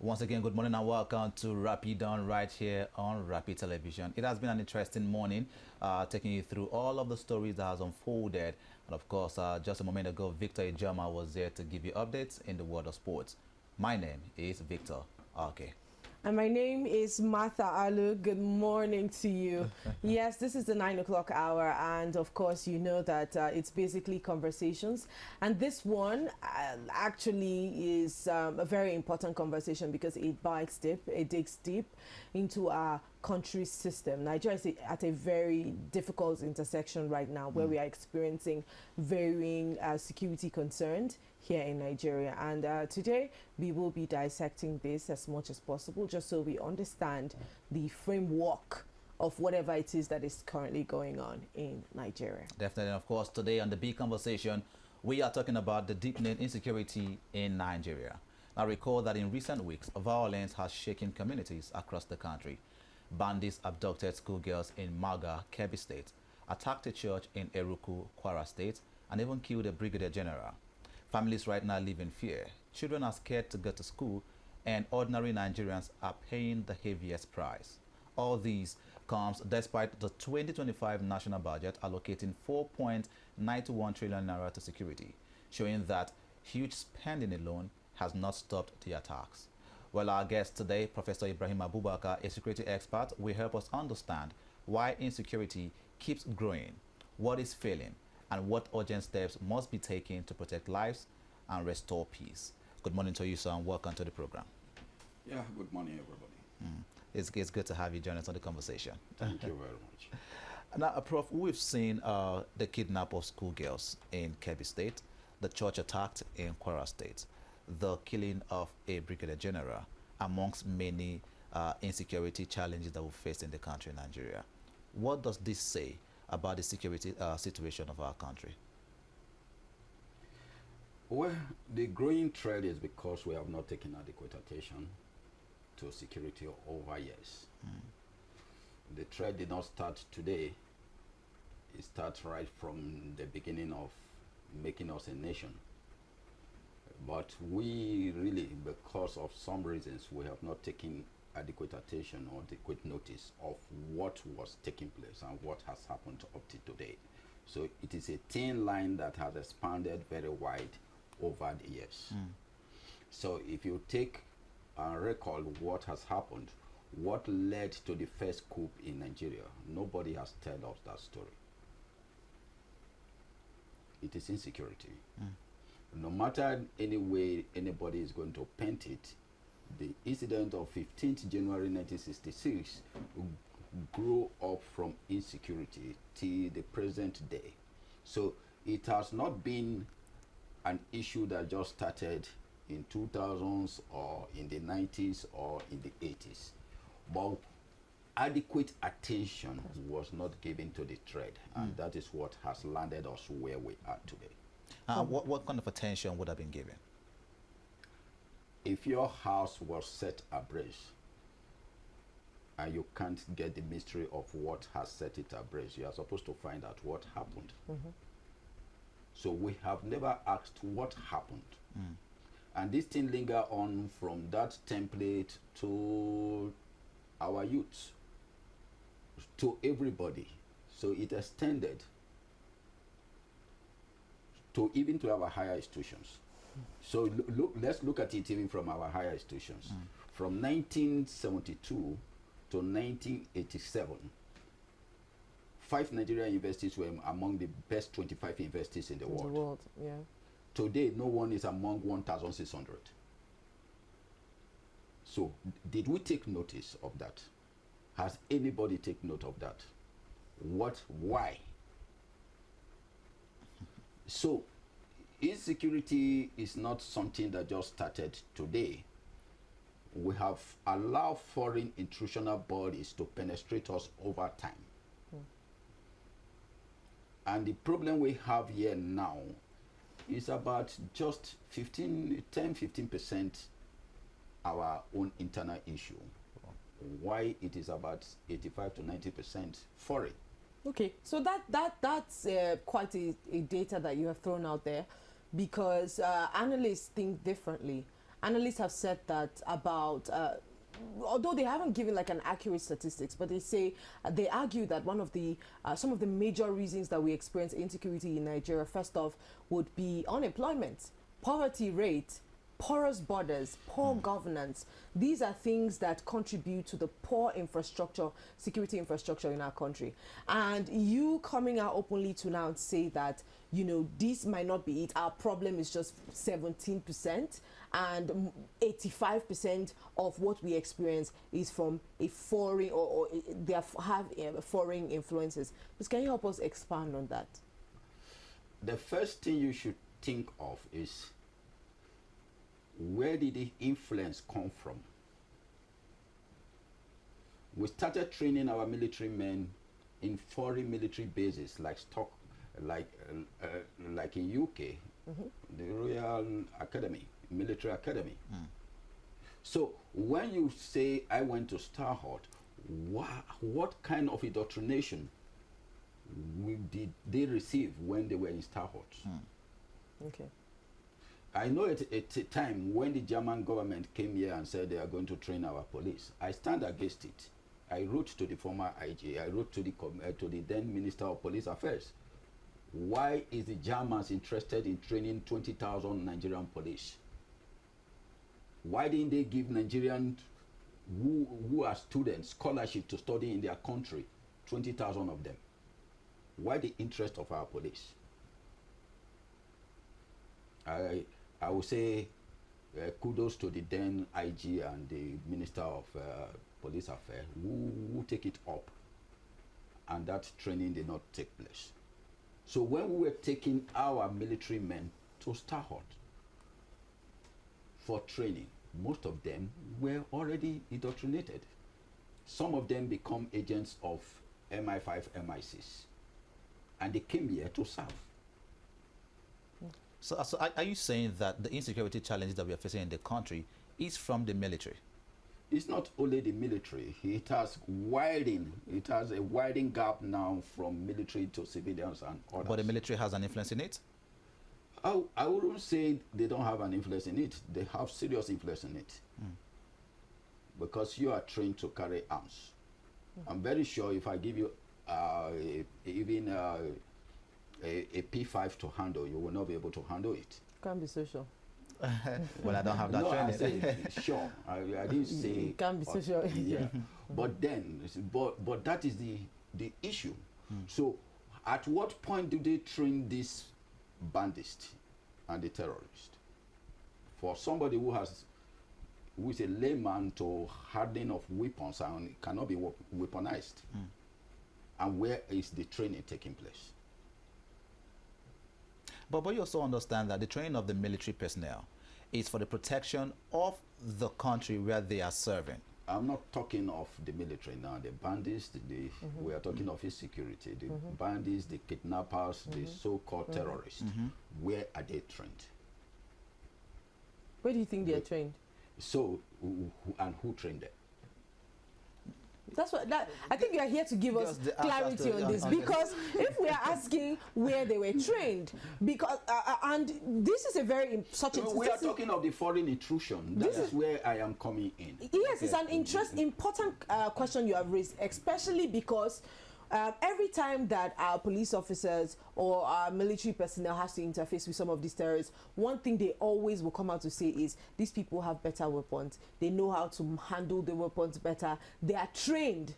Once again, good morning and welcome to Rapid On right here on Rapid Television. It has been an interesting morning, taking you through all of the stories that has unfolded. And of course, just a moment ago, Victor Ijama was there to give you updates in the world of sports. My name is Victor. Okay. And my name is Martha Alu. Good morning to you. Yes, this is the 9 o'clock hour, and of course you know that it's basically conversations, and this one actually is a very important conversation because it digs deep into our country's system. Nigeria is at a very difficult intersection right now where we are experiencing varying security concerns here in Nigeria, and today we will be dissecting this as much as possible just so we understand the framework of whatever it is that is currently going on in Nigeria. Definitely. And of course, today on the big conversation, we are talking about the deepening insecurity in Nigeria. Now recall that in recent weeks, violence has shaken communities across the country. Bandits abducted schoolgirls in Maga, Kebbi State, attacked a church in Eruku, Kwara State, and even killed a brigadier general. Families right now live in fear. Children are scared to go to school, and ordinary Nigerians are paying the heaviest price. All these comes despite the 2025 national budget allocating 4.91 trillion naira to security, showing that huge spending alone has not stopped the attacks. Well, our guest today, Professor Ibrahim Abubakar, a security expert, will help us understand why insecurity keeps growing, what is failing, and what urgent steps must be taken to protect lives and restore peace. Good morning to you, sir, and welcome to the program. Yeah, good morning, everybody. It's good to have you join us on the conversation. Thank you very much. Now, Prof, we've seen the kidnap of schoolgirls in Kebbi State, the church attacked in Kwara State, the killing of a brigadier general, amongst many insecurity challenges that we face in the country, Nigeria. What does this say about the security situation of our country? Well, the growing trend is because we have not taken adequate attention to security over years. The trend did not start today. It starts right from the beginning of making us a nation. But we really, because of some reasons, we have not taken adequate attention or adequate notice of what was taking place and what has happened up to today. So it is a thin line that has expanded very wide over the years. So if you take and recall what has happened, what led to the first coup in Nigeria, nobody has told us that story. It is insecurity. No matter any way anybody is going to paint it, the incident of 15th January 1966 grew up from insecurity till the present day. So it has not been an issue that just started in 2000s or in the 90s or in the 80s. But adequate attention was not given to the threat, and that is what has landed us where we are today. What kind of attention would have been given? If your house was set ablaze and you can't get the mystery of what has set it ablaze, you are supposed to find out what happened. So we have never asked what happened. And this thing linger on from that template to our youth, to everybody. So it extended to even to our higher institutions. So let's look at it even from our higher institutions. From 1972 to 1987, 5 Nigerian universities were among the best 25 universities in the world. Today, no one is among 1,600. So did we take notice of that? Has anybody taken note of that? Why? So insecurity is not something that just started today. We have allowed foreign intrusional bodies to penetrate us over time. And the problem we have here now is about just 10-15% our own internal issue. Why it is about 85 to 90% foreign. Okay, so that's quite a data that you have thrown out there, because analysts think differently. analysts have said that about although they haven't given like an accurate statistics, but they say they argue that one of the some of the major reasons that we experience insecurity in Nigeria, first off, would be unemployment, poverty rate, porous borders, poor governance. These are things that contribute to the poor infrastructure, security infrastructure in our country. And you coming out openly to now say that, you know, this might not be it. Our problem is just 17%, and 85% of what we experience is from a foreign or they have foreign influences. But can you help us expand on that? The first thing you should think of is, where did the influence come from? We started training our military men in foreign military bases like like in UK, the Royal Academy, Military Academy. So when you say I went to Starhut, what kind of indoctrination did they receive when they were in Starhut? Okay. I know at a time when the German government came here and said they are going to train our police, I stand against it. I wrote to the former IG, I wrote to the then Minister of Police Affairs. Why is the Germans interested in training 20,000 Nigerian police? Why didn't they give Nigerians who are students scholarship to study in their country, 20,000 of them? Why the interest of our police? I would say kudos to the then IG and the Minister of Police Affairs who take it up, and that training did not take place. So when we were taking our military men to Starhut for training, most of them were already indoctrinated. Some of them become agents of MI5, MI6, and they came here to serve. So are you saying that the insecurity challenges that we are facing in the country is from the military? It's not only the military. It has a widening gap now from military to civilians and others. But the military has an influence in it? I wouldn't say they don't have an influence in it. They have serious influence in it. Because you are trained to carry arms. I'm very sure if I give you even a P5 to handle, you will not be able to handle it. Can't be so sure. Well, I don't have that no, training. I said, sure. I didn't say. Can't be so sure. Yeah. But then, but that is the issue. So, at what point do they train this bandits and the terrorist? For somebody who is a layman to hardening of weapons and cannot be weaponized, and where is the training taking place? But you also understand that the training of the military personnel is for the protection of the country where they are serving. I'm not talking of the military now. The bandits, we are talking of insecurity. The bandits, the kidnappers, the so-called terrorists. Where are they trained? Where do you think they are trained? So, who trained them? That's what I think you are here to give us clarity on this, because if we are asking where they were trained, because and this is a very we are talking of the foreign intrusion. That is where I am coming in. Yes, it's an important question you have raised, especially because every time that our police officers or our military personnel has to interface with some of these terrorists, one thing they always will come out to say is these people have better weapons. They know how to handle the weapons better. They are trained,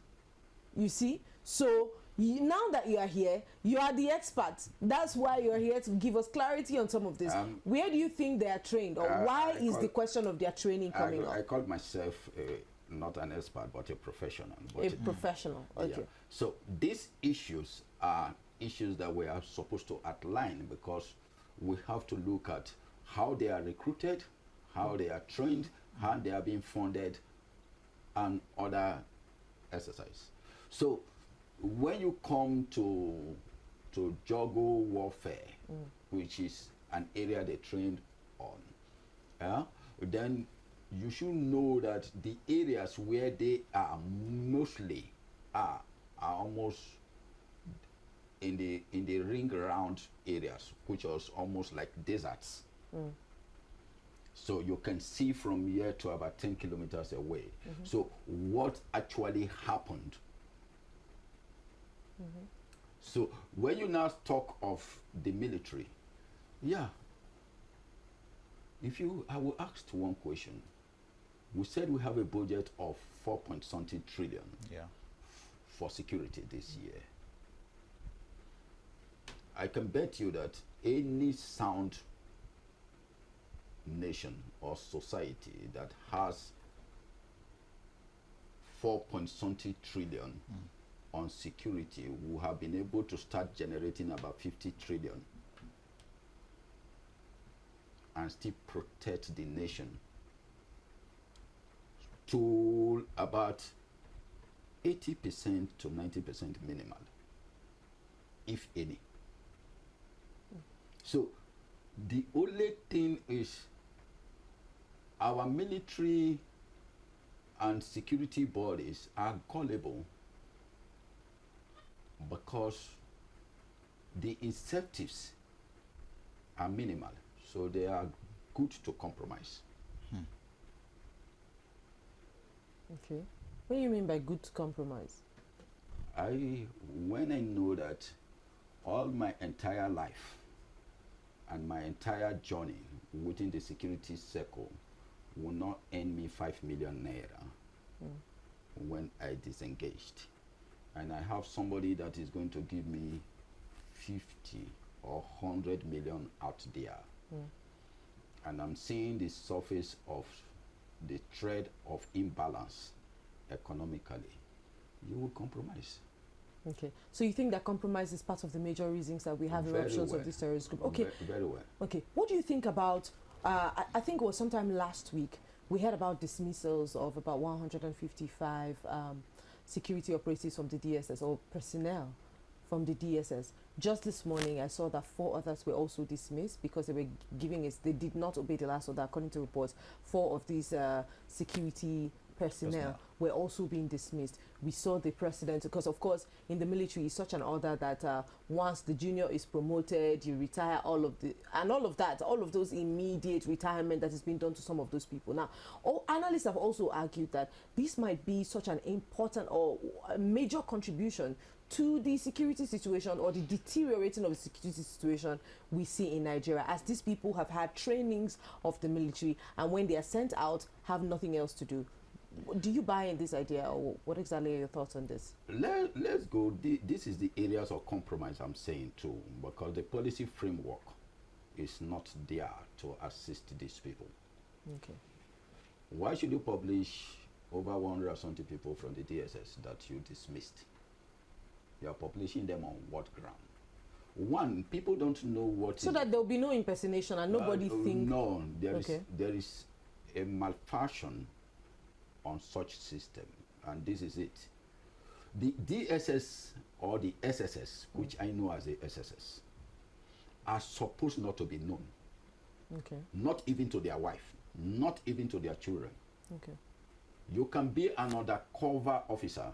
you see. So now that you are here, you are the expert. That's why you're here to give us clarity on some of this. Where do you think they are trained, or why is the question of their training coming up? I call myself not an expert, but a professional. A professional, okay. Yeah. So these issues are issues that we are supposed to outline, because we have to look at how they are recruited, how they are trained, how they are being funded, and other exercise. So when you come to jungle warfare, which is an area they trained on, then you should know that the areas where they are mostly are almost in the ring around areas, which was almost like deserts. So you can see from here to about 10 kilometers away. So what actually happened? So when you now talk of the military, yeah, I will ask one question. We said we have a budget of 4 point something trillion for security this year. I can bet you that any sound nation or society that has 4 point something trillion on security will have been able to start generating about 50 trillion and still protect the nation to about 80% to 90% minimal, if any. So the only thing is our military and security bodies are gullible because the incentives are minimal, so they are good to compromise. Okay. What do you mean by good compromise? When I know that all my entire life and my entire journey within the security circle will not earn me 5 million naira when I disengaged, and I have somebody that is going to give me 50 or 100 million out there, and I'm seeing the surface of the thread of imbalance economically, you will compromise. Okay, so you think that compromise is part of the major reasons that we have Very eruptions well. of this terrorist group? Okay, Very well. okay. What do you think about? I think it was sometime last week we heard about dismissals of about 155 security operatives from the DSS or personnel from the DSS. Just this morning, I saw that 4 others were also dismissed because they were they did not obey the last order. According to reports, 4 of these security personnel were also being dismissed. We saw the president, because of course in the military it's such an order that once the junior is promoted, you retire all of those immediate retirement that is being done to some of those people. Now, analysts have also argued that this might be such an important or a major contribution to the security situation or the deteriorating of the security situation we see in Nigeria, as these people have had trainings of the military and when they are sent out have nothing else to do. Do you buy in this idea, or what exactly are your thoughts on this? Let's go. This is the areas of compromise I'm saying too, because the policy framework is not there to assist these people. Okay. Why should you publish over 100 or something people from the DSS that you dismissed? You are publishing them on what ground? One, people don't know what. So that there will be no impersonation and nobody think. No, there is a malfunction on such system, and this is it. The DSS or the SSS, which I know as the SSS, are supposed not to be known. Okay. Not even to their wife, not even to their children. Okay. You can be an undercover officer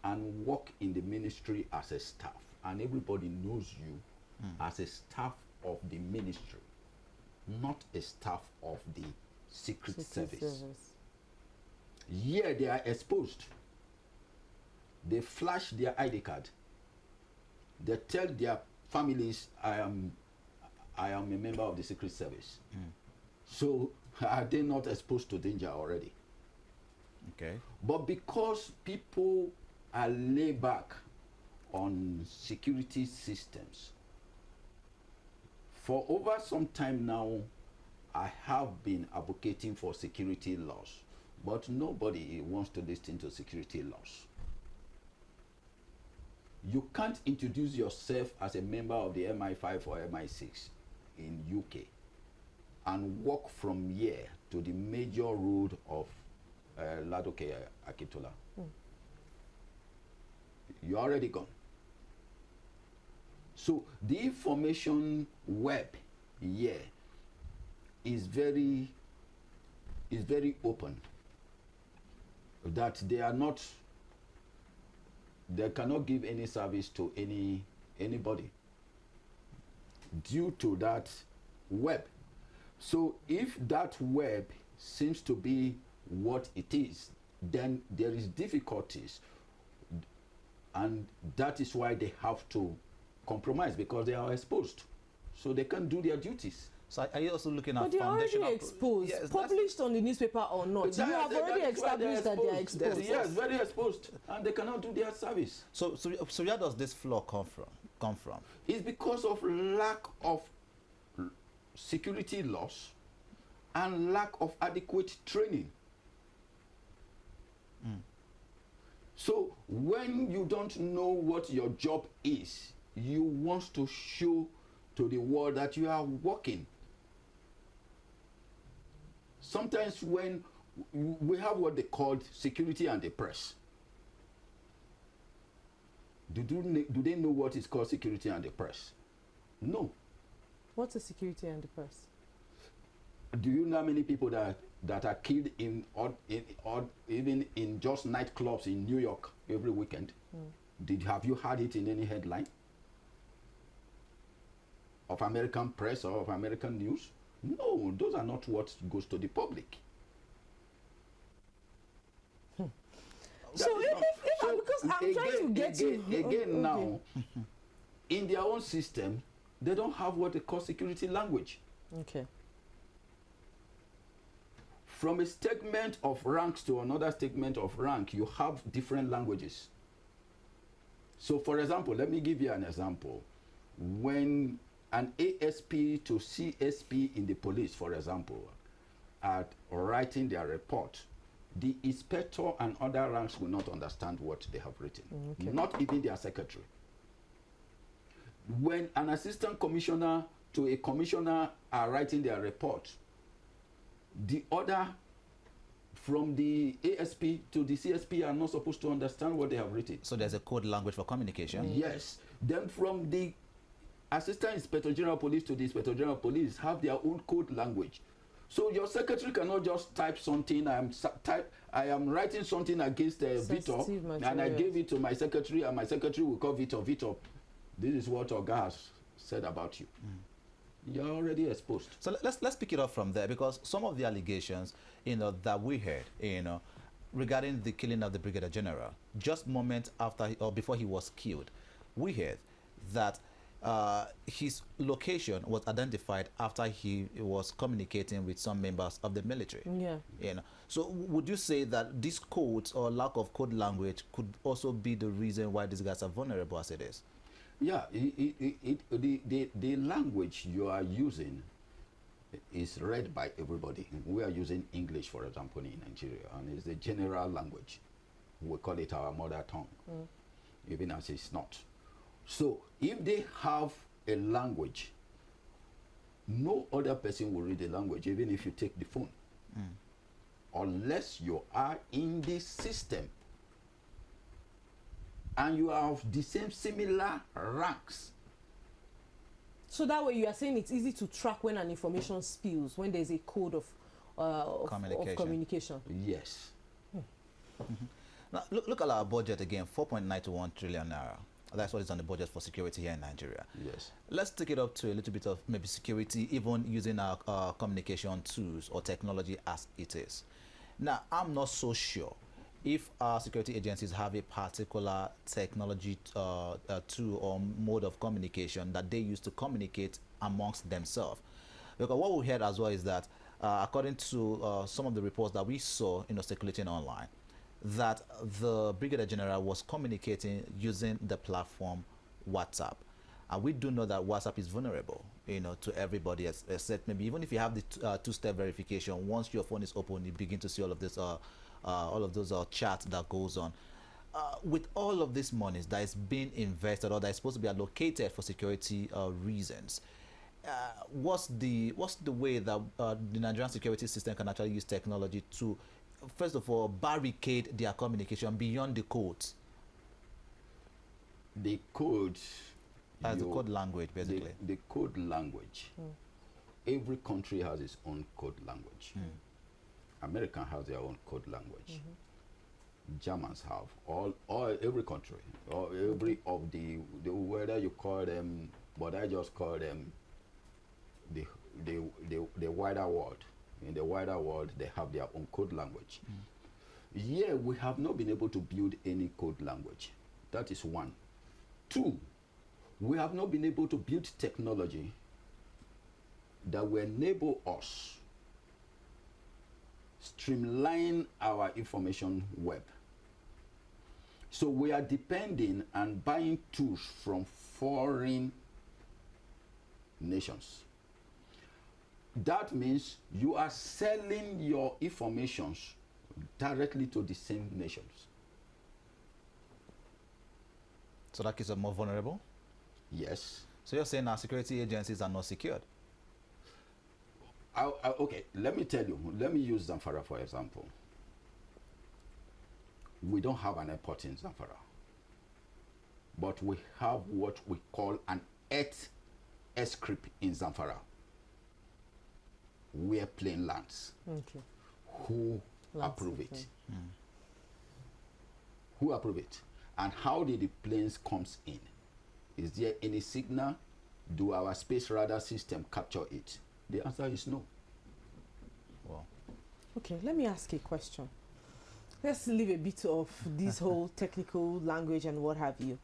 and work in the ministry as a staff, and everybody knows you as a staff of the ministry, not a staff of the Secret Service. Yeah, they are exposed. They flash their ID card. They tell their families, I am a member of the Secret Service. So are they not exposed to danger already? Okay. But because people are laid back on security systems, for over some time now, I have been advocating for security laws, but nobody wants to listen to security laws. You can't introduce yourself as a member of the MI5 or MI6 in UK and walk from here to the major road of Ladoke Akitola. You're already gone. So the information web here is very open, that they cannot give any service to anybody due to that web. So if that web seems to be what it is, then there is difficulties, and that is why they have to compromise, because they are exposed, so they can't do their duties. So are you also looking at but they're foundational... already exposed, Yes, published on the newspaper or not. You have already established that they are exposed. Yes, very exposed, and they cannot do their service. So where does this flaw come from? It's because of lack of security laws and lack of adequate training. So when you don't know what your job is, you want to show to the world that you are working. Sometimes when we have what they call security and the press, do they know what is called security and the press? No. What's the security and the press? Do you know how many people that are killed in even in just nightclubs in New York every weekend? Have you heard it in any headline of American press or of American news? No, those are not what goes to the public. So because I'm trying to get you again now, in their own system, they don't have what they call security language. Okay. From a statement of ranks to another statement of rank, you have different languages. So, for example, let me give you an example. When an ASP to CSP in the police, for example, are writing their report, the inspector and other ranks will not understand what they have written, not even their secretary. When an assistant commissioner to a commissioner are writing their report, the other from the ASP to the CSP are not supposed to understand what they have written. So there's a code language for communication? Yes. Then from the Assistant Inspector General Police to the Inspector General Police have their own code language. So your secretary cannot just type something. I am writing something against Victor, and I gave it to my secretary, and my secretary will call Victor. Victor, this is what Oga has said about you. You're already exposed. So let's pick it up from there, because some of the allegations, that we heard, regarding the killing of the Brigadier General, just moments after or before he was killed, we heard that his location was identified after he was communicating with some members of the military. Yeah. So would you say that these codes or lack of code language could also be the reason why these guys are vulnerable as it is? Yeah, the language you are using is read by everybody. We are using English, for example, in Nigeria, and it's the general language. We call it our mother tongue, even as it's not. So if they have a language, no other person will read the language, even if you take the phone, unless you are in the system and you have the same similar ranks. So that way you are saying it's easy to track when an information spills, when there's a code of communication. Yes. Now look at our budget again, 4.91 trillion naira. That's what is on the budget for security here in Nigeria. Yes. Let's take it up to a little bit of maybe security, even using our communication tools or technology as it is. Now, I'm not so sure if our security agencies have a particular technology tool or mode of communication that they use to communicate amongst themselves. Because what we heard as well is that, according to some of the reports that we saw circulating online, that the Brigadier General was communicating using the platform WhatsApp. And we do know that WhatsApp is vulnerable, to everybody, except maybe even if you have the two-step verification, once your phone is open, you begin to see all of this, all of those chats that goes on. With all of these monies that is being invested or that is supposed to be allocated for security reasons, what's the way that the Nigerian security system can actually use technology to, first of all, barricade their communication beyond the codes? The code, as the code language, basically. The code language. Every country has its own code language. America has their own code language. Germans have every country, or every of the whether you call them, but I just call them the wider world. In the wider world, they have their own code language. Here, we have not been able to build any code language. That is one. Two, we have not been able to build technology that will enable us streamline our information web. So we are depending on buying tools from foreign nations. That means you are selling your informations directly to the same nations. So that keeps us more vulnerable? Yes. So you're saying our security agencies are not secured? Okay, let me tell you. Let me use Zamfara for example. We don't have an airport in Zamfara, but we have what we call an Earth airstrip in Zamfara, where plane lands. Okay. Who approve it? Who approve it? And how did the planes comes in? Is there any signal? Do our space radar system capture it? The answer is no. Well, Okay, let me ask you a question. Let's leave a bit of this whole technical language and what have you.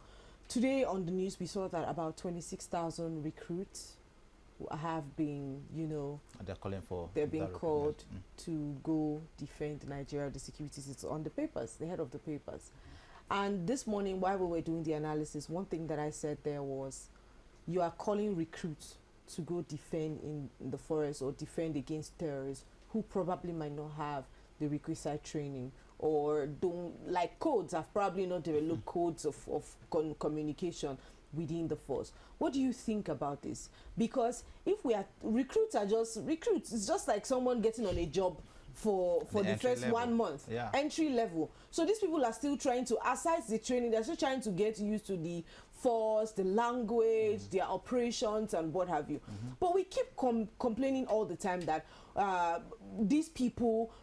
Today on the news, we saw that about 26,000 recruits have been, you know, and they're calling for... they're being that called recruitment. to go defend Nigeria, the securities. It's on the papers, the head of the papers. And this morning, while we were doing the analysis, one thing that I said there was, you are calling recruits to go defend in the forest or defend against terrorists who probably might not have the requisite training or don't like codes, have probably not developed codes of communication within the force. What do you think about this? Because if we are recruits are just recruits, it's just like someone getting on a job for the first level. 1 month, Yeah. entry level. So these people are still trying to, aside the training, they're still trying to get used to the force, the language, their operations and what have you. But we keep complaining all the time that these people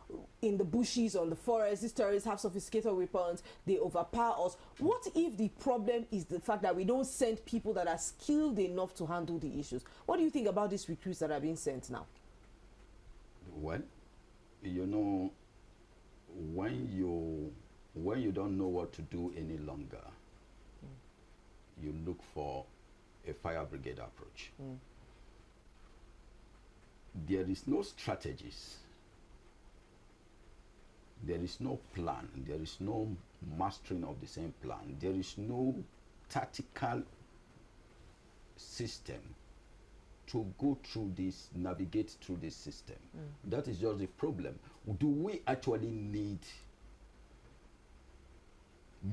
in the bushes, on the forest, these terrorists have sophisticated weapons, they overpower us. What if the problem is the fact that we don't send people that are skilled enough to handle the issues? What do you think about these recruits that are being sent now? Well, you know, when you don't know what to do any longer, you look for a fire brigade approach. There is no strategies. There is no plan. There is no mastering of the same plan. There is no tactical system to go through this, navigate through this system. That is just the problem. Do we actually need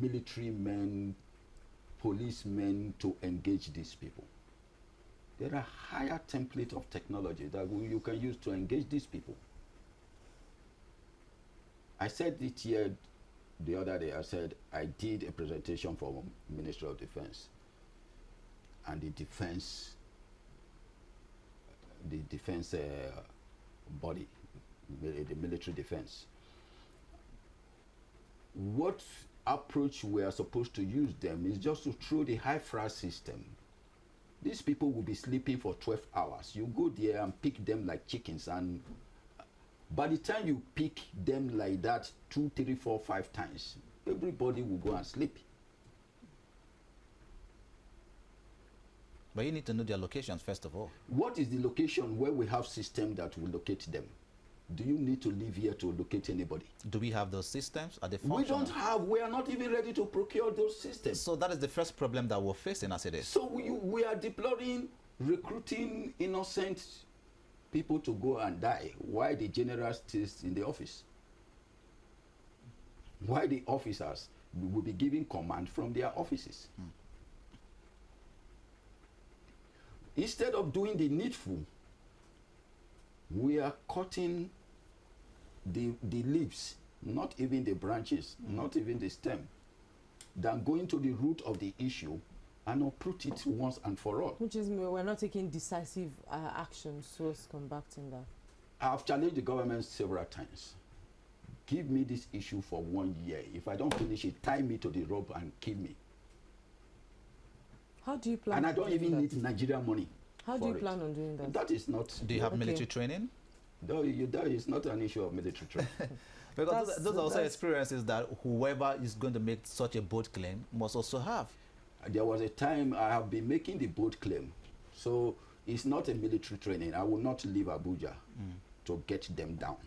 military men, policemen to engage these people? There are higher templates of technology that you can use to engage these people. I said it here the other day. I said I did a presentation for Ministry of Defense, and the defense body, the military defense. What approach we are supposed to use them is just to throw the high fry system. These people will be sleeping for 12 hours. You go there and pick them like chickens, and by the time you pick them like that 2, 3, 4, 5 times, everybody will go and sleep. But you need to know their locations first of all. What is the location where we have system that will locate them? Do you need to live here to locate anybody? Do we have those systems? Are they We functional? don't have. We are not even ready to procure those systems. So that is the first problem that we're facing as it is. So we are deploring, recruiting innocent people to go and die while the general stays in the office. Why the officers will be giving command from their offices. Instead of doing the needful, we are cutting the leaves, not even the branches, not even the stem, than going to the root of the issue and uproot it once and for all. Which is, we're not taking decisive actions towards combating that. I've challenged the government several times. Give me this issue for 1 year. If I don't finish it, tie me to the rope and kill me. How do you plan? And I to don't do even that? need Nigerian money. How do you plan on doing that? That is not. Do you have military training? No, that is not an issue of military training. Because those are also experiences that whoever is going to make such a boat claim must also have. There was a time I have been making the boat claim. So it's not a military training. I will not leave Abuja to get them down.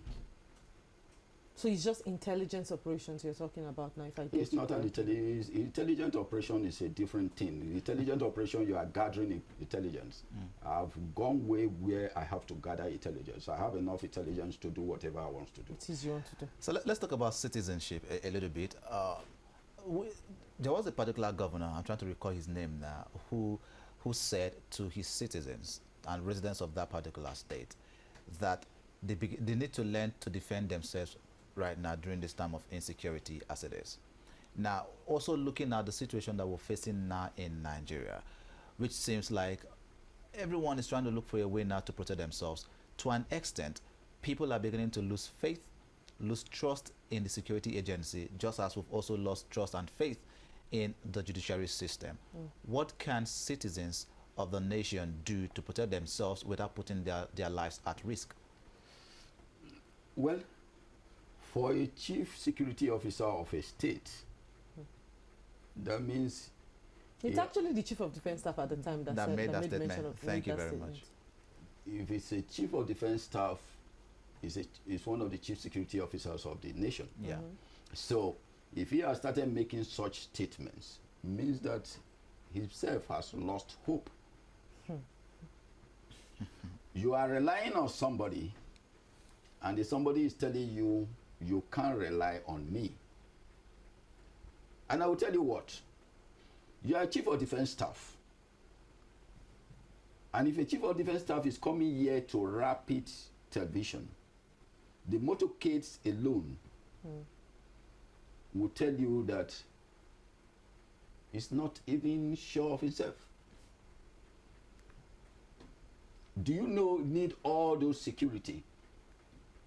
So it's just intelligence operations you're talking about now, if I get It's not an intelligent operation is a different thing. The intelligent operation, you are gathering intelligence. I've gone way where I have to gather intelligence. I have enough intelligence to do whatever I want to do. It is you want to do. So let's talk about citizenship a little bit. There was a particular governor, I'm trying to recall his name now, who said to his citizens and residents of that particular state that they need to learn to defend themselves right now during this time of insecurity as it is. Now, also looking at the situation that we're facing now in Nigeria, which seems like everyone is trying to look for a way now to protect themselves. To an extent, people are beginning to lose faith, lose trust in the security agency, just as we've also lost trust and faith in the judiciary system. What can citizens of the nation do to protect themselves without putting their lives at risk? Well, for a chief security officer of a state, that means... It's actually the chief of defense staff at the time that made that mention statement. of Thank you that very statement. much. If it's a chief of defense staff, is one of the chief security officers of the nation. Yeah. So if he has started making such statements, means that himself has lost hope. You are relying on somebody, and if somebody is telling you, you can't rely on me. And I will tell you what, you are a chief of defense staff. And if a chief of defense staff is coming here to rapid television, the motorcades alone will tell you that he's not even sure of himself. Do you need all those security?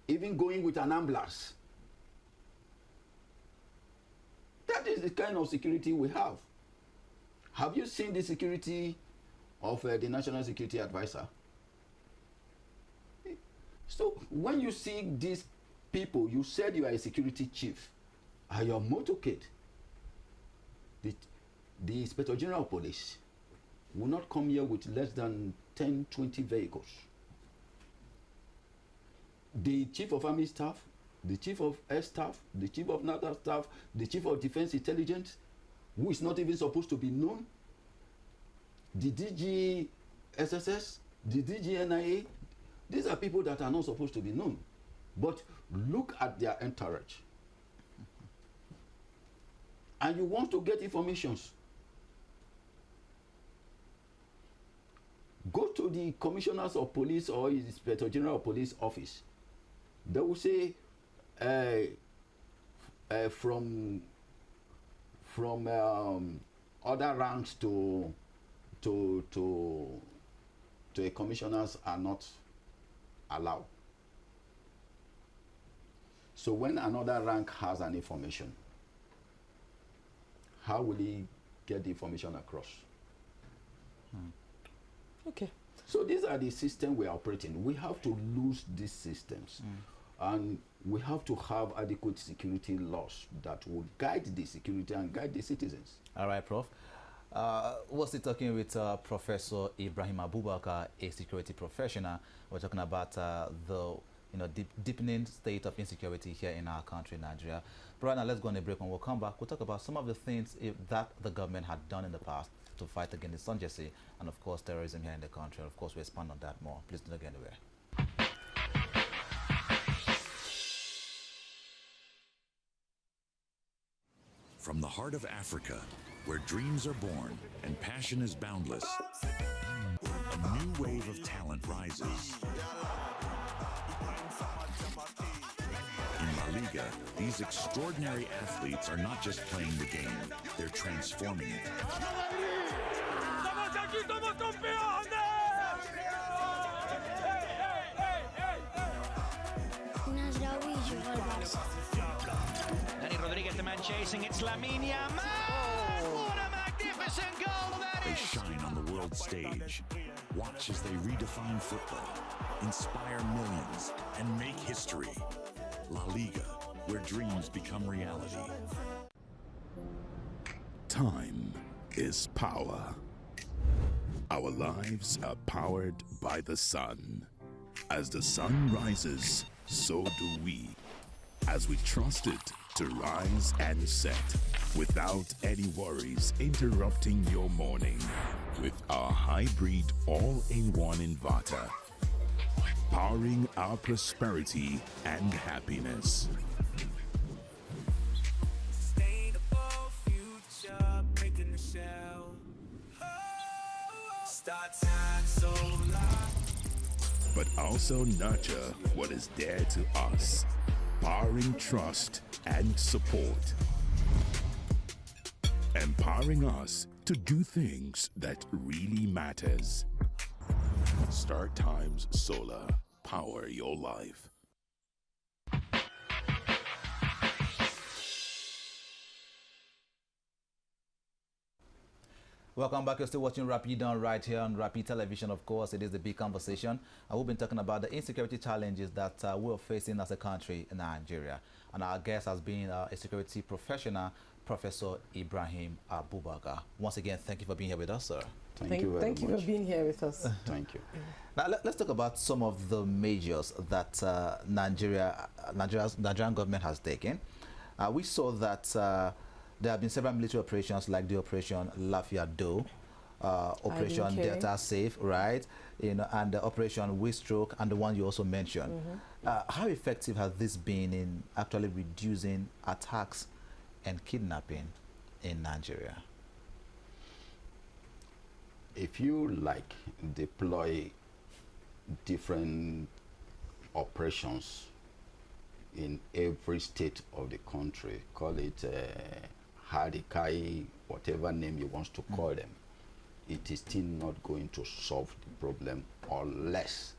Even going with an ambulance. That is the kind of security we have. Have you seen the security of the National Security Advisor? So when you see these people, you said you are a security chief, are your motorcade, the Inspector General of Police will not come here with less than 10, 20 vehicles. The Chief of Army Staff, the Chief of Air Staff, the Chief of Naval Staff, the Chief of Defense Intelligence, who is not even supposed to be known, the DG SSS, the DG NIA, these are people that are not supposed to be known. But look at their entourage. And you want to get informations. Go to the commissioners of police or the Inspector General of Police office. They will say from other ranks to a commissioners are not allowed. So when another rank has an information, how will he get the information across? Okay. So these are the systems we are operating. We have to lose these systems. And we have to have adequate security laws that will guide the security and guide the citizens. All right, Prof. We're still talking with Professor Ibrahim Abubakar, a security professional. We're talking about the deepening state of insecurity here in our country, Nigeria. But right now, let's go on a break. When we'll come back, we'll talk about some of the things that the government had done in the past to fight against insurgency and, of course, terrorism here in the country. And, of course, we'll expand on that more. Please don't go anywhere. From the heart of Africa, where dreams are born and passion is boundless, a new wave of talent rises. In La Liga, these extraordinary athletes are not just playing the game, they're transforming it. The man chasing, it's Lamine Yamal. What a magnificent goal that is! They shine on the world stage, Watch as they redefine football, inspire millions, and make history. La Liga, where dreams become reality. Time is power. Our lives are powered by the sun. As the sun rises, so do we. As we trust it to rise and set without any worries interrupting your morning. With our hybrid all-in-one inverter, powering our prosperity and happiness. Sustainable future, making the shell. Start time solar. But also nurture what is dear to us, powering trust and support. Empowering us to do things that really matters. Start Times Solar. Power your life. Welcome back. You're still watching Rapid On right here on Rapid Television. Of course, it is the big conversation. We've been talking about the insecurity challenges that we're facing as a country in Nigeria. And our guest has been a security professional, Professor Ibrahim Abubakar. Once again, thank you for being here with us, sir. Thank you very Thank you much. for being here with us. Thank you. Now, let's talk about some of the measures that Nigerian government has taken. We saw that there have been several military operations like the Operation Lafia Do, Operation Delta Safe, right? You know, and the Operation Wistroke, and the one you also mentioned. How effective has this been in actually reducing attacks and kidnapping in Nigeria? If you like deploy different operations in every state of the country, call it Harikai, whatever name you want to call them, it is still not going to solve the problem unless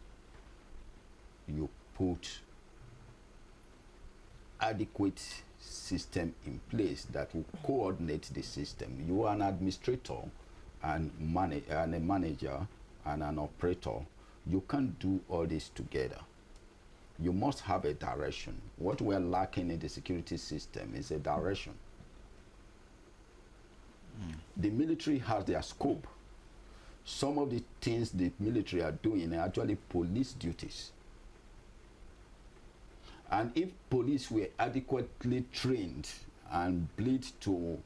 you put adequate system in place that will coordinate the system. You are an administrator and a manager and an operator. You can't do all this together. You must have a direction. What we're lacking in the security system is a direction. The military has their scope. Some of the things the military are doing are actually police duties. And if police were adequately trained and bleed to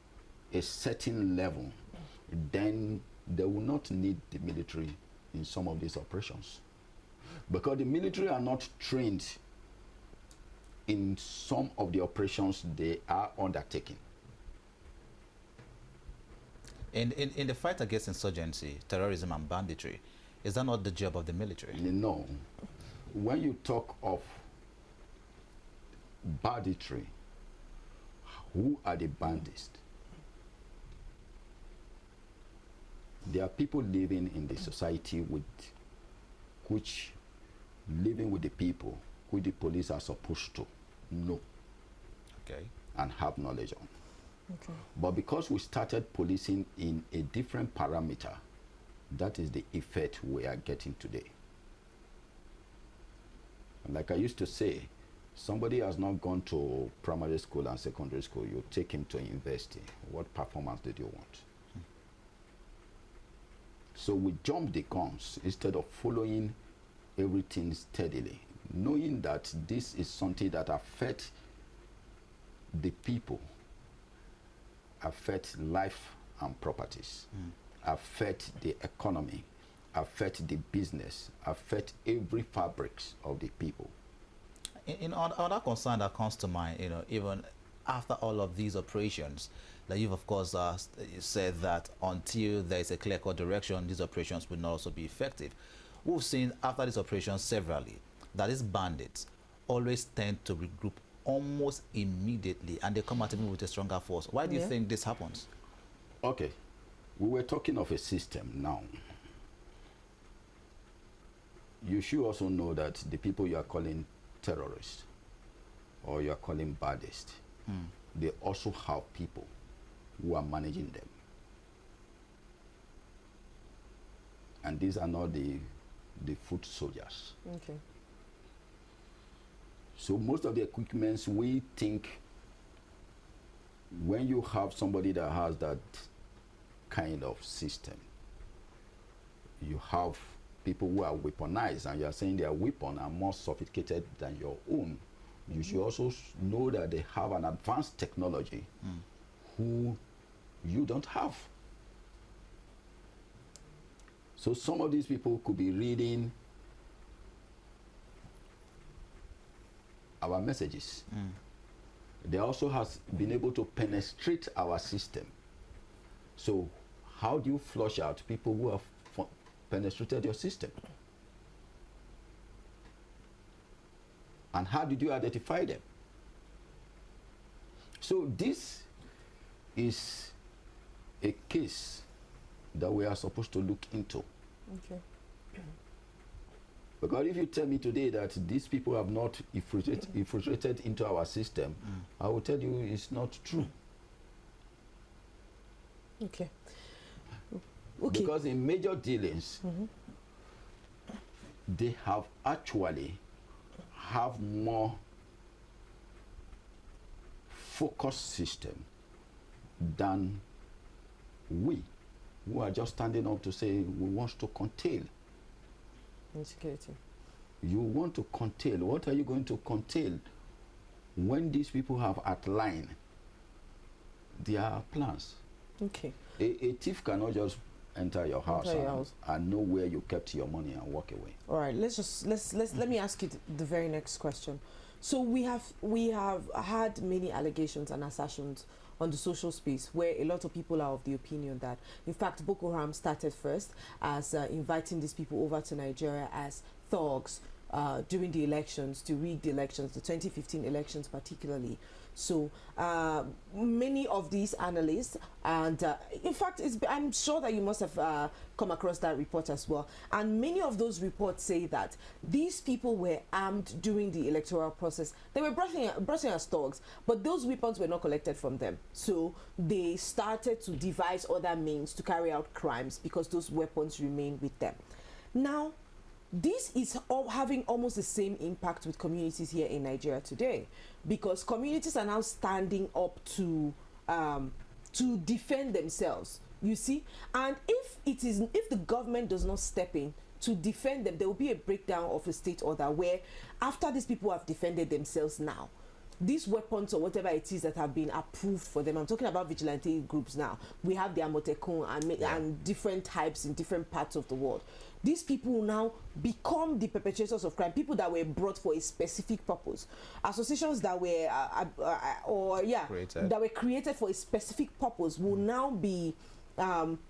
a certain level, then they will not need the military in some of these operations. Because the military are not trained in some of the operations they are undertaking. In the fight against insurgency, terrorism, and banditry, is that not the job of the military? No. When you talk of banditry, who are the bandits? There are people living in the society which living with the people who the police are supposed to know and have knowledge on. But because we started policing in a different parameter, that is the effect we are getting today. And like I used to say, somebody has not gone to primary school and secondary school, you take him to university. What performance did you want? So we jump the guns instead of following everything steadily, knowing that this is something that affects the people, affect life and properties, affect the economy, affect the business, affect every fabrics of the people. In other concern that comes to mind, you know, even after all of these operations, that you've of course said that until there is a clear-cut direction, these operations will not also be effective. We've seen after these operations severally that these bandits always tend to regroup almost immediately, and they come at even with a stronger force. Why do you think this happens? Okay, we were talking of a system now. You should also know that the people you are calling terrorists or you are calling baddists, they also have people who are managing them. And these are not the foot soldiers. Okay. So most of the equipments, we think when you have somebody that has that kind of system, you have people who are weaponized, and you are saying their weapon are more sophisticated than your own. You should also know that they have an advanced technology who you don't have. So some of these people could be reading our messages. They also has been able to penetrate our system. So how do you flush out people who have penetrated your system? And how did you identify them? So this is a case that we are supposed to look into. Okay. Because if you tell me today that these people have not infiltrated into our system, I will tell you it's not true. Okay. Okay. Because in major dealings, they have actually have more focused system than we, who are just standing up to say we want to curtail. Insecurity. You want to curtail. What are you going to curtail when these people have outlined their plans? Okay. A thief cannot just enter your house, and know where you kept your money and walk away. All right. Let me ask you the very next question. So we have had many allegations and assertions on the social space where a lot of people are of the opinion that, in fact, Boko Haram started first as inviting these people over to Nigeria as thugs during the elections, to rig the elections, the 2015 elections particularly. So many of these analysts, and in fact, I'm sure that you must have come across that report as well. And many of those reports say that these people were armed during the electoral process. They were brought in as thugs, but those weapons were not collected from them. So they started to devise other means to carry out crimes because those weapons remained with them. Now, this is having almost the same impact with communities here in Nigeria today, because communities are now standing up to defend themselves, you see. And if the government does not step in to defend them, there will be a breakdown of the state order, where after these people have defended themselves now, these weapons or whatever it is that have been approved for them, I'm talking about vigilante groups now, we have the Amotekun and different types in different parts of the world. These people will now become the perpetrators of crime, people that were brought for a specific purpose, associations that were that were created for a specific purpose will now be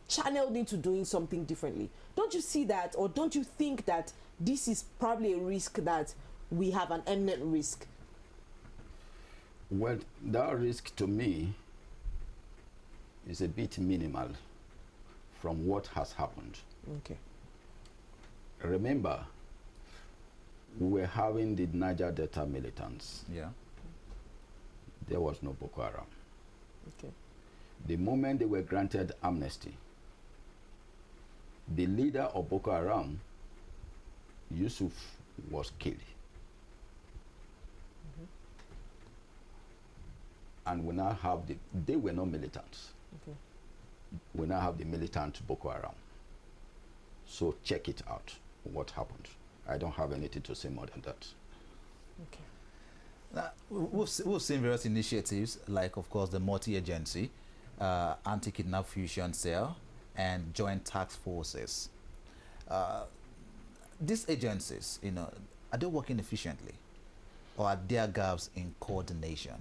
channeled into doing something differently. Don't you see that, or don't you think that this is probably a risk that we have, an imminent risk? Well, that risk to me is a bit minimal from what has happened. Okay. Remember, we were having the Niger Delta militants. Yeah. There was no Boko Haram. Okay. The moment they were granted amnesty, the leader of Boko Haram, Yusuf, was killed. And we now have they were not militants. Okay. We now have the militant Boko Haram. So check it out, what happened. I don't have anything to say more than that. Okay. We've seen various initiatives, like, of course, the multi-agency, anti-kidnap fusion cell, and joint task forces. These agencies, are they working efficiently, or are there gaps in coordination?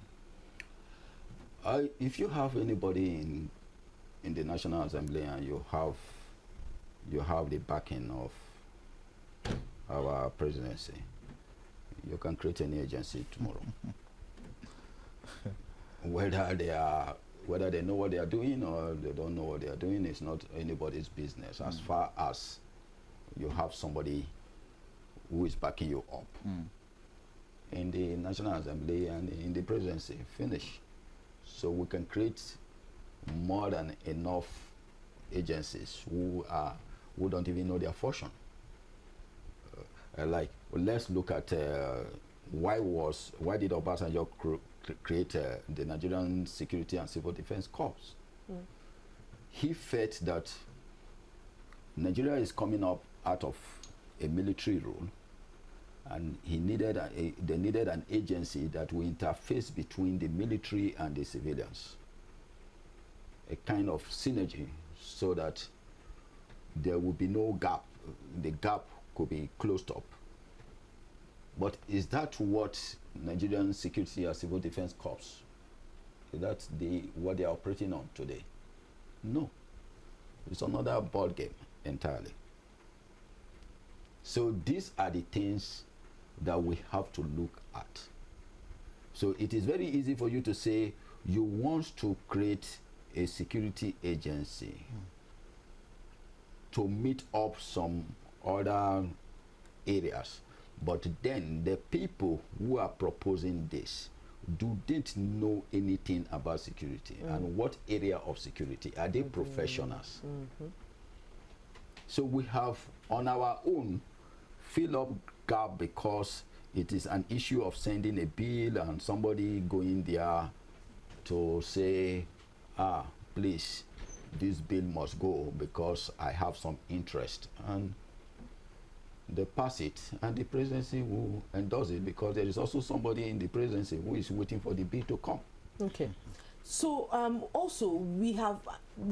If you have anybody in the National Assembly and you have the backing of our presidency, you can create any agency tomorrow. Whether they know what they are doing or they don't know what they are doing is not anybody's business, as far as you have somebody who is backing you up in the National Assembly and in the presidency. Finish. So we can create more than enough agencies who are who don't even know their fortune. Like, let's look at why did Obasanjo create the Nigerian Security and Civil Defense Corps? He felt that Nigeria is coming up out of a military rule, and they needed an agency that will interface between the military and the civilians, a kind of synergy, so that there will be no gap. The gap could be closed up. But is that what Nigerian Security and Civil Defense Corps, is that what they are operating on today? No. It's another ball game entirely. So these are the things that we have to look at. So it is very easy for you to say you want to create a security agency to meet up some other areas, but then the people who are proposing this didn't know anything about security. And what area of security are they? Professionals. So we have on our own fill up gap, because it is an issue of sending a bill and somebody going there to say, please, this bill must go because I have some interest, and they pass it, and the presidency will endorse it, because there is also somebody in the presidency who is waiting for the bill to come. Okay. So also we have,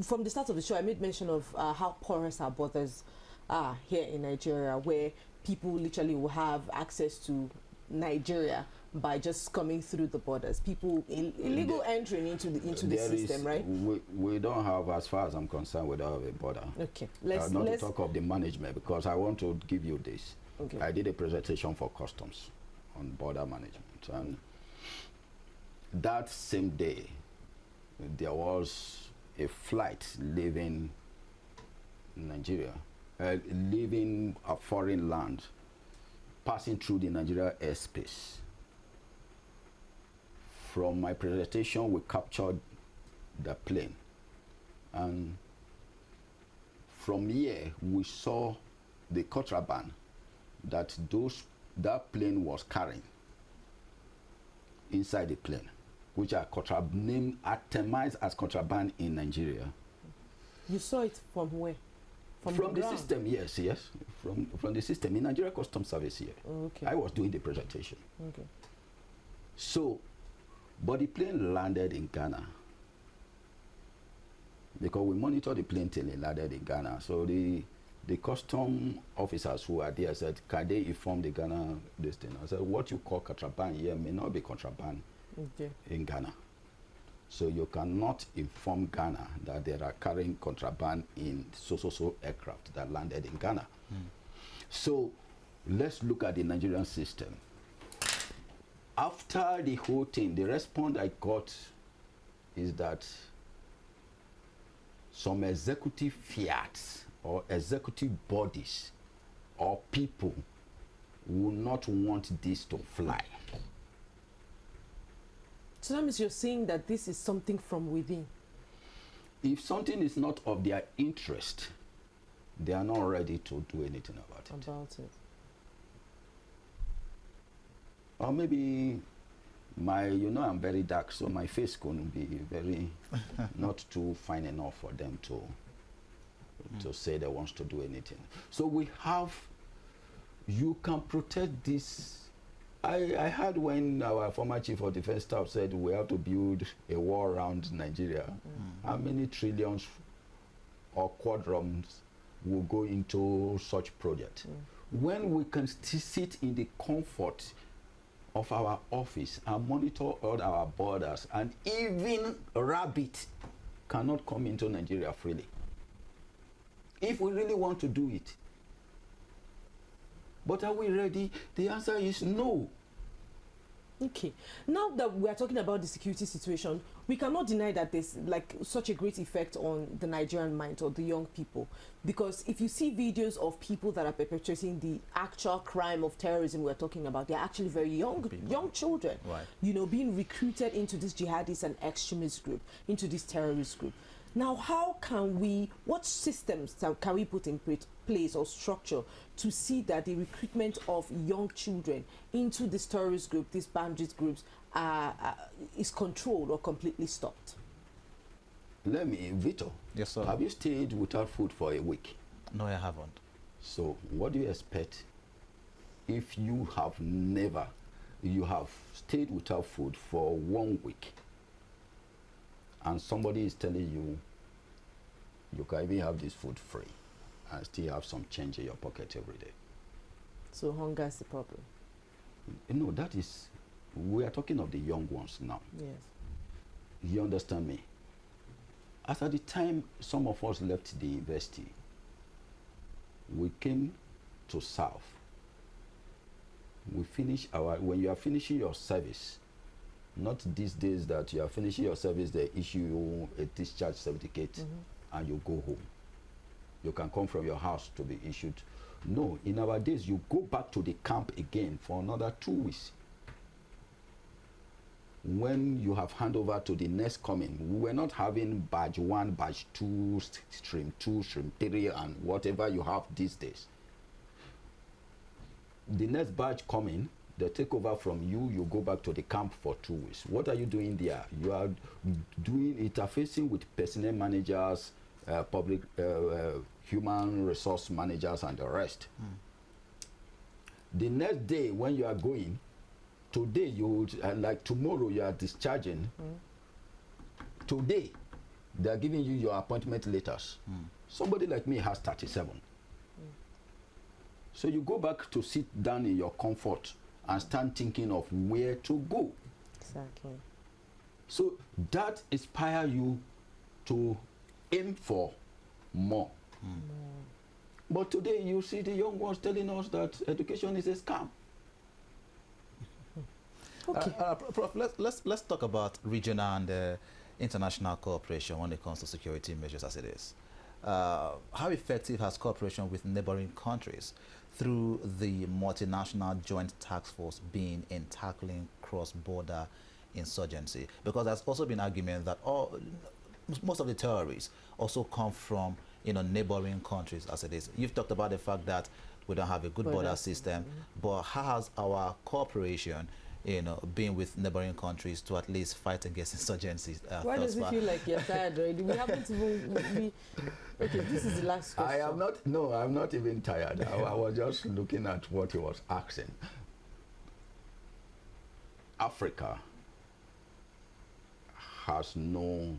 from the start of the show, I made mention of how porous our borders are here in Nigeria, where people literally will have access to Nigeria by just coming through the borders. People illegal entering into the system, right? We don't have, as far as I'm concerned, we don't have a border. Okay. Let's to talk of the management, because I want to give you this. Okay. I did a presentation for customs on border management, and that same day there was a flight leaving Nigeria, leaving a foreign land, passing through the Nigeria airspace. From my presentation, we captured the plane, and from here we saw the contraband that that plane was carrying inside the plane, which are named itemized as contraband in Nigeria. You saw it from where? From the system, yes. From the system in Nigeria Customs Service here. Okay. I was doing the presentation. Okay. So, but the plane landed in Ghana, because we monitored the plane till it landed in Ghana. So the custom officers who are there said, can they inform the Ghana this thing? I said, what you call contraband here may not be contraband in Ghana. So you cannot inform Ghana that they are carrying contraband in so aircraft that landed in Ghana. So let's look at the Nigerian system. After the whole thing, the response I got is that some executive fiats or executive bodies or people will not want this to fly. So that means you're saying that this is something from within. If something is not of their interest, they are not ready to do anything about it. Or maybe I'm very dark, so my face couldn't be very not too fine enough for them to say they want to do anything. So you can protect this. I heard when our former chief of defense staff said we have to build a wall around Nigeria. How many trillions or quadrums will go into such project? When we can sit in the comfort of our office and monitor all our borders, and even rabbit cannot come into Nigeria freely. If we really want to do it. But are we ready? The answer is no. Okay. Now that we are talking about the security situation, we cannot deny that there's like such a great effect on the Nigerian mind or the young people. Because if you see videos of people that are perpetrating the actual crime of terrorism we're talking about, they're actually very young children, right? You know, being recruited into this jihadist and extremist group, into this terrorist group. Now, how can we, what systems can we put in place or structure to see that the recruitment of young children into this terrorist group, these bandit groups, is controlled or completely stopped? Let me, Vito. Yes, sir. Have you stayed without food for a week? No, I haven't. So what do you expect if you have stayed without food for 1 week and somebody is telling you you can even have this food free and still have some change in your pocket every day? So hunger is the problem. No, that is, we are talking of the young ones now. Yes. You understand me? As at the time some of us left the university, we came to South. We finish when you are finishing your service, not these days that you are finishing your service, they issue you a discharge certificate and you go home. You can come from your house to be issued. No, in our days, you go back to the camp again for another 2 weeks. When you have handover to the next coming, we were not having batch 1, batch 2, stream 2, stream 3, and whatever you have these days. The next batch coming, they take over from you, you go back to the camp for 2 weeks. What are you doing there? You are doing interfacing with personnel managers, public human resource managers, and the rest. The next day when you are going, today you like tomorrow you are discharging. Today they are giving you your appointment letters. Somebody like me has 37. So you go back to sit down in your comfort and start thinking of where to go. Exactly. So that inspires you to aim for more. But today you see the young ones telling us that education is a scam. Okay. Prof, let's talk about regional and international cooperation when it comes to security measures as it is. How effective has cooperation with neighboring countries through the multinational joint task force been in tackling cross-border insurgency? Because there's also been argument that most of the terrorists also come from neighboring countries as it is. You've talked about the fact that we don't have a good border system, but how has our cooperation being with neighboring countries to at least fight against insurgencies? Why does it feel like you're tired already? We haven't even... Okay, this is the last question. I'm not even tired. I was just looking at what he was asking. Africa has no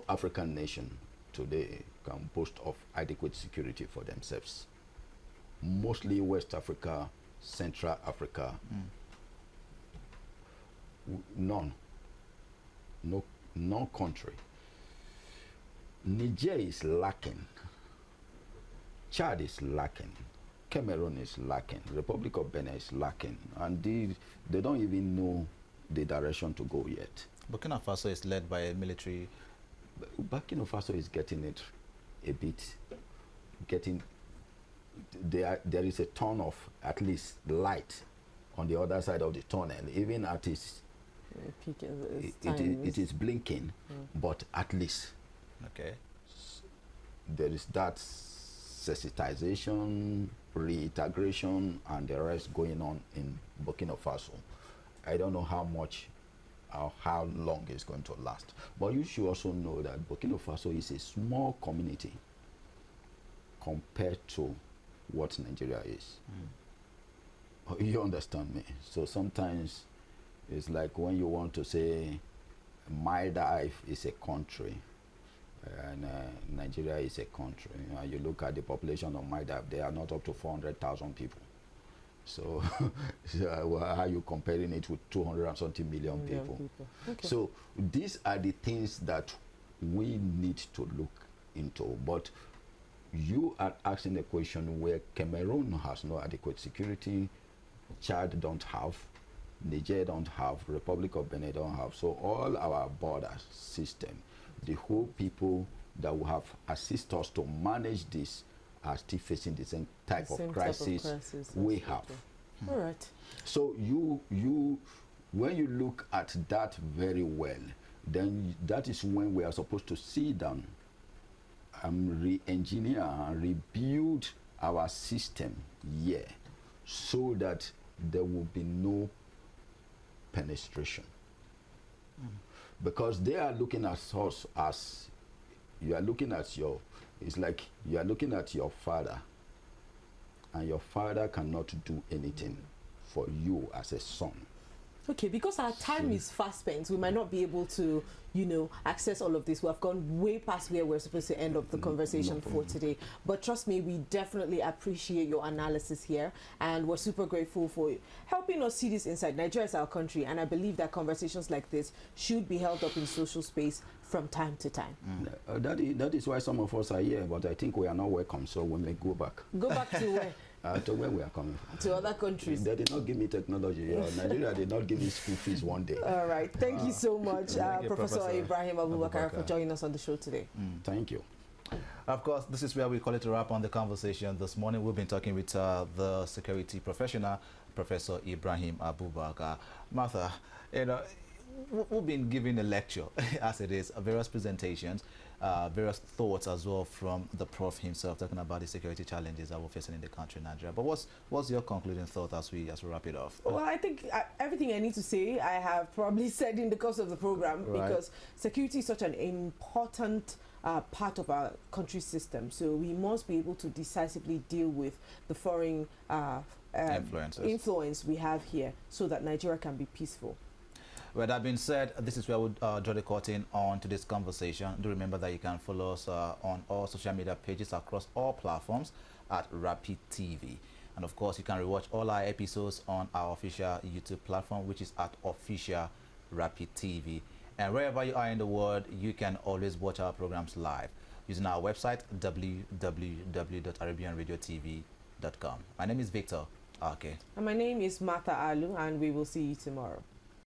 African nation today can boast of adequate security for themselves. Mostly West Africa, Central Africa, none. No country. Niger is lacking. Chad is lacking. Cameroon is lacking. Republic of Benin is lacking. And they don't even know the direction to go yet. Burkina Faso is led by a military. Burkina Faso is getting it a bit. There is a ton of at least light on the other side of the tunnel, even at its it is blinking, but at least there is that sensitization, reintegration, and the rest going on in Burkina Faso. I don't know how much or how long it's going to last, but you should also know that Burkina Faso is a small community compared to what Nigeria is. You understand me? So sometimes it's like when you want to say Maldives is a country and Nigeria is a country. You look at the population of Maldives, they are not up to 400,000 people. So, how are you comparing it with 200 and something million people? Okay. So these are the things that we need to look into. But you are asking a question where Cameroon has no adequate security, Chad don't have, Niger don't have, Republic of Benin don't have. So all our border system, the whole people that will have assist us to manage this are still facing the same type of crisis we have. All right. So when you look at that very well, then that is when we are supposed to sit down and re-engineer and rebuild our system here so that there will be no penetration. Because they are looking at us as you are looking at it's like you are looking at your father, and your father cannot do anything for you as a son. Okay, because our time is fast spent, we might not be able to, you know, access all of this. We have gone way past where we're supposed to end up the conversation for today. But trust me, we definitely appreciate your analysis here, and we're super grateful for helping us see this inside. Nigeria is our country, and I believe that conversations like this should be held up in social space from time to time. That is why some of us are here, but I think we are not welcome, so we may go back. Go back to where? To where we are coming from. To other countries. They did not give me technology. Nigeria did not give me school fees one day. All right. Thank you so much, Thank you, Professor Ibrahim Abubakar, for joining us on the show today. Thank you. Of course, this is where we call it a wrap on the conversation. This morning, we've been talking with the security professional, Professor Ibrahim Abubakar. Martha, you know, we've been giving a lecture, as it is, various presentations, various thoughts as well from the prof himself, talking about the security challenges that we're facing in the country, Nigeria. But what's your concluding thought as we wrap it off? Well, I think everything I need to say, I have probably said in the course of the program, because security is such an important part of our country's system. So we must be able to decisively deal with the foreign influence we have here so that Nigeria can be peaceful. With that being said, this is where we'll draw the curtain on today's conversation. Do remember that you can follow us on all social media pages across all platforms at Rapid TV. And of course, you can rewatch all our episodes on our official YouTube platform, which is at Official Rapid TV. And wherever you are in the world, you can always watch our programs live using our website, www.arabianradiotv.com. My name is Victor. Okay. And my name is Martha Alu, and we will see you tomorrow.